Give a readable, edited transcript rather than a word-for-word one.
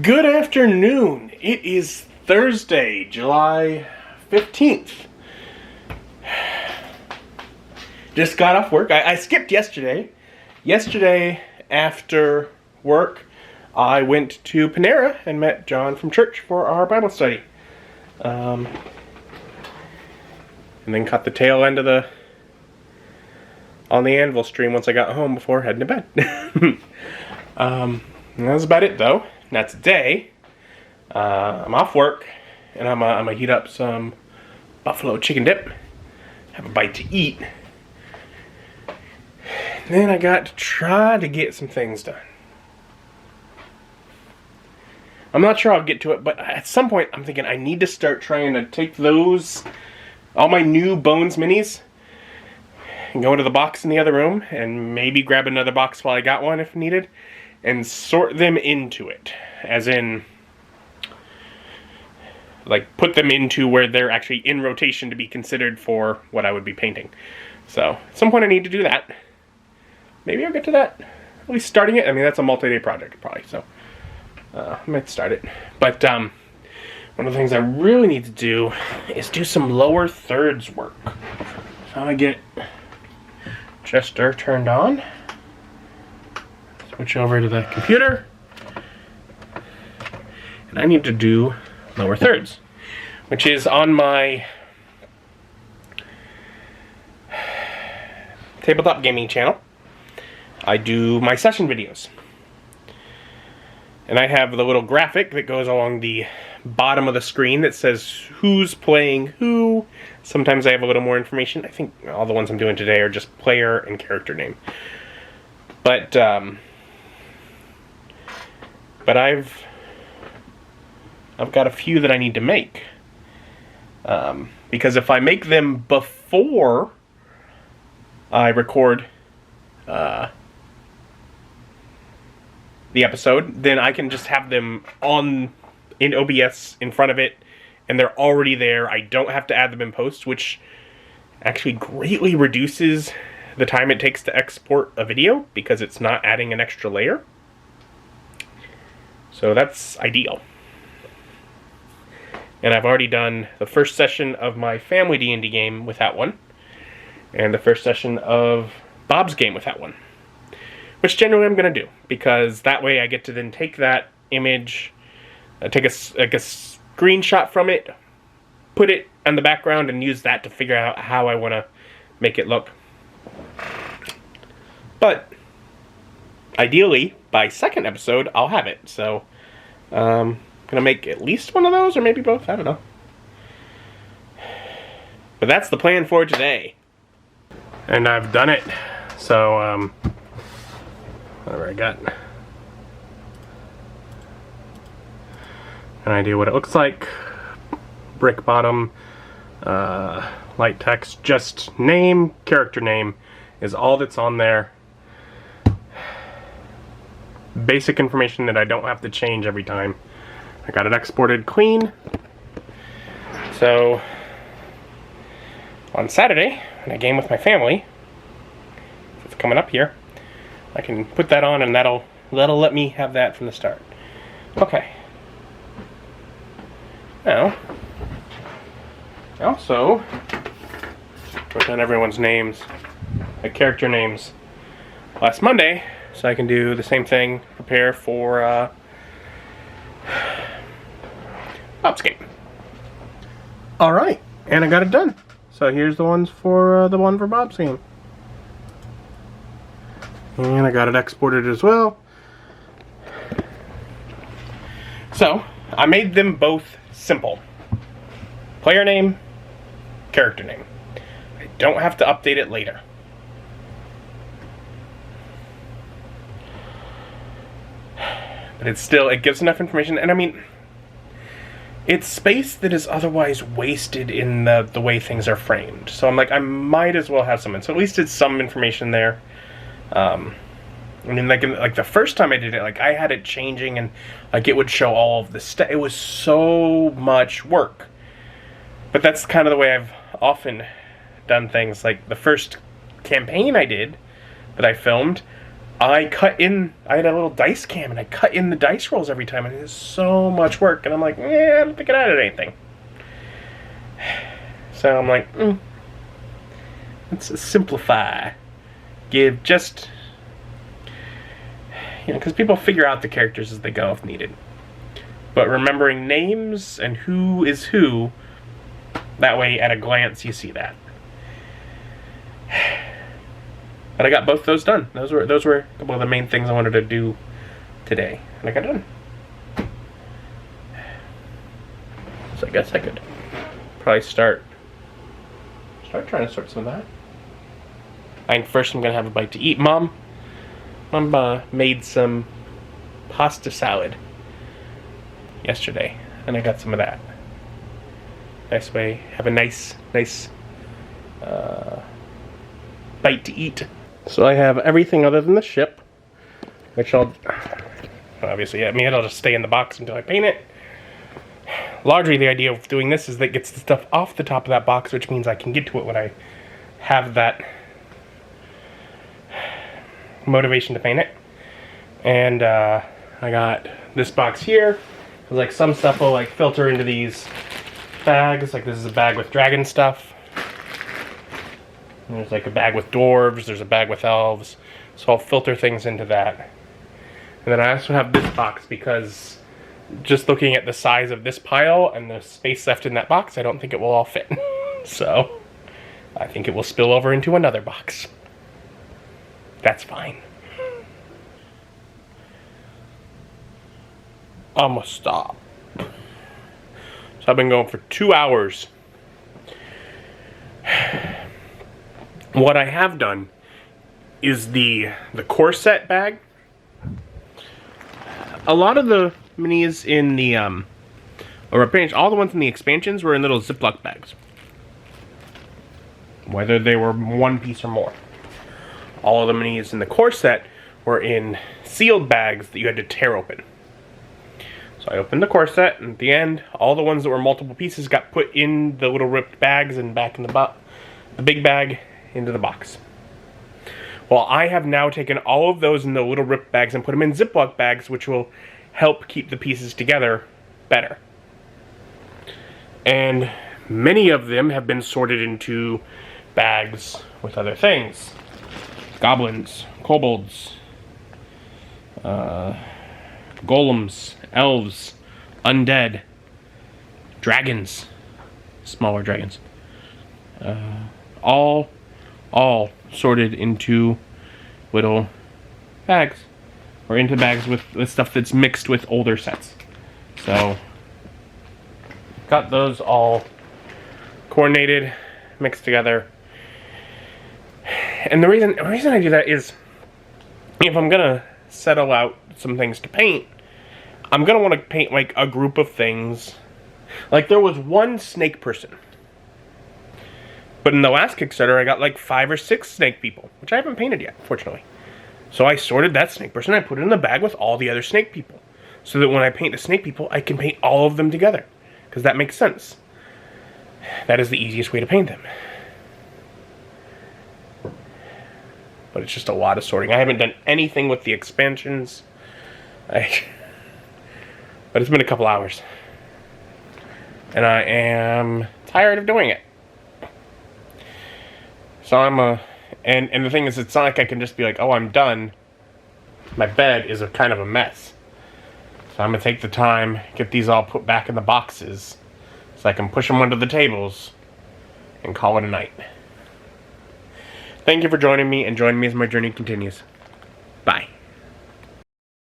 Good afternoon. It is Thursday, July 15th. Just got off work. I skipped yesterday. Yesterday, after work, I went to Panera and met John from church for our Bible study. And then caught the tail end of the On the Anvil stream once I got home before heading to bed. That was about it, though. Now today, I'm off work, and I'm gonna heat up some buffalo chicken dip, have a bite to eat. Then I got to try to get some things done. I'm not sure I'll get to it, but at some point I'm thinking I need to start trying to take all my new Bones minis, and go into the box in the other room, and maybe grab another box while I got one if needed, and sort them into it. As in, like, put them into where they're actually in rotation to be considered for what I would be painting. So, at some point I need to do that. Maybe I'll get to that. At least starting it. I mean, that's a multi-day project, probably, so I might start it. But, one of the things I really need to do is do some lower thirds work. So I get Jester turned on. Switch over to the computer. And I need to do lower thirds, which is on my tabletop gaming channel. I do my session videos. And I have the little graphic that goes along the bottom of the screen that says who's playing who. Sometimes I have a little more information. I think all the ones I'm doing today are just player and character name. But I've got a few that I need to make. Because if I make them before I record the episode, then I can just have them in OBS in front of it, and they're already there. I don't have to add them in post, which actually greatly reduces the time it takes to export a video, because it's not adding an extra layer. So that's ideal. And I've already done the first session of my family D&D game with that one, and the first session of Bob's game with that one, which generally I'm going to do, because that way I get to then take that image, take a screenshot from it, put it on the background, and use that to figure out how I want to make it look. But ideally, by second episode, I'll have it. So, I'm going to make at least one of those, or maybe both. I don't know. But that's the plan for today. And I've done it. So, whatever I got. An idea what it looks like. Brick bottom. Light text. Just name, character name is all that's on there. Basic information that I don't have to change every time. I got it exported clean. So on Saturday, when I game with my family, it's coming up here, I can put that on, and that'll let me have that from the start. Okay. Now, I also wrote down everyone's names, like character names, last Monday, so I can do the same thing, prepare for Bob's game. Alright, and I got it done. So here's the ones for the one for Bob's game. And I got it exported as well. So, I made them both simple. Player name, character name. I don't have to update it later. But it gives enough information, and I mean, it's space that is otherwise wasted in the way things are framed. So I'm like, I might as well have some, and so at least it's some information there. I mean, like the first time I did it, like I had it changing, and like it would show all of the stuff. It was so much work. But that's kind of the way I've often done things. Like the first campaign I did, that I filmed, I had a little dice cam, and I cut in the dice rolls every time, and it is so much work. And I'm like, I don't think it added anything. So I'm like, let's simplify. Give just, because people figure out the characters as they go if needed. But remembering names and who is who, that way at a glance you see that. But I got both those done. Those were a couple of the main things I wanted to do today, and I got done. So I guess I could probably start trying to sort some of that. I think first I'm gonna have a bite to eat. Mom made some pasta salad yesterday, and I got some of that. Nice way, have a nice bite to eat. So I have everything other than the ship, which I'll just stay in the box until I paint it. Largely the idea of doing this is that it gets the stuff off the top of that box, which means I can get to it when I have that motivation to paint it. And I got this box here. Like some stuff will like filter into these bags. Like this is a bag with dragon stuff. And there's like a bag with dwarves. There's a bag with elves. So I'll filter things into that. And then I also have this box because just looking at the size of this pile and the space left in that box, I don't think it will all fit. So I think it will spill over into another box. That's fine. I'm gonna stop. So I've been going for 2 hours. What I have done is the core set bag. A lot of the minis in the all the ones in the expansions were in little Ziploc bags, whether they were one piece or more. All of the minis in the core set were in sealed bags that you had to tear open. So I opened the core set, and at the end, all the ones that were multiple pieces got put in the little ripped bags and back in the big bag into the box. Well, I have now taken all of those in the little ripped bags and put them in Ziploc bags, which will help keep the pieces together better. And many of them have been sorted into bags with other things. Goblins, kobolds, golems, elves, undead, dragons, smaller dragons. All sorted into little bags, or into bags with stuff that's mixed with older sets. So got those all coordinated, mixed together. And the reason I do that is, if I'm gonna settle out some things to paint, I'm gonna want to paint like a group of things. Like there was one snake person, but in the last Kickstarter I got like 5 or 6 snake people, which I haven't painted yet, fortunately. So I sorted that snake person, I put it in the bag with all the other snake people, so that when I paint the snake people, I can paint all of them together, because that makes sense. That is the easiest way to paint them. But it's just a lot of sorting. I haven't done anything with the expansions. But it's been a couple hours. And I am tired of doing it. So and the thing is, it's not like I can just be like, oh, I'm done. My bed is kind of a mess. So I'm going to take the time, get these all put back in the boxes, so I can push them under the tables and call it a night. Thank you for joining me, and join me as my journey continues. Bye.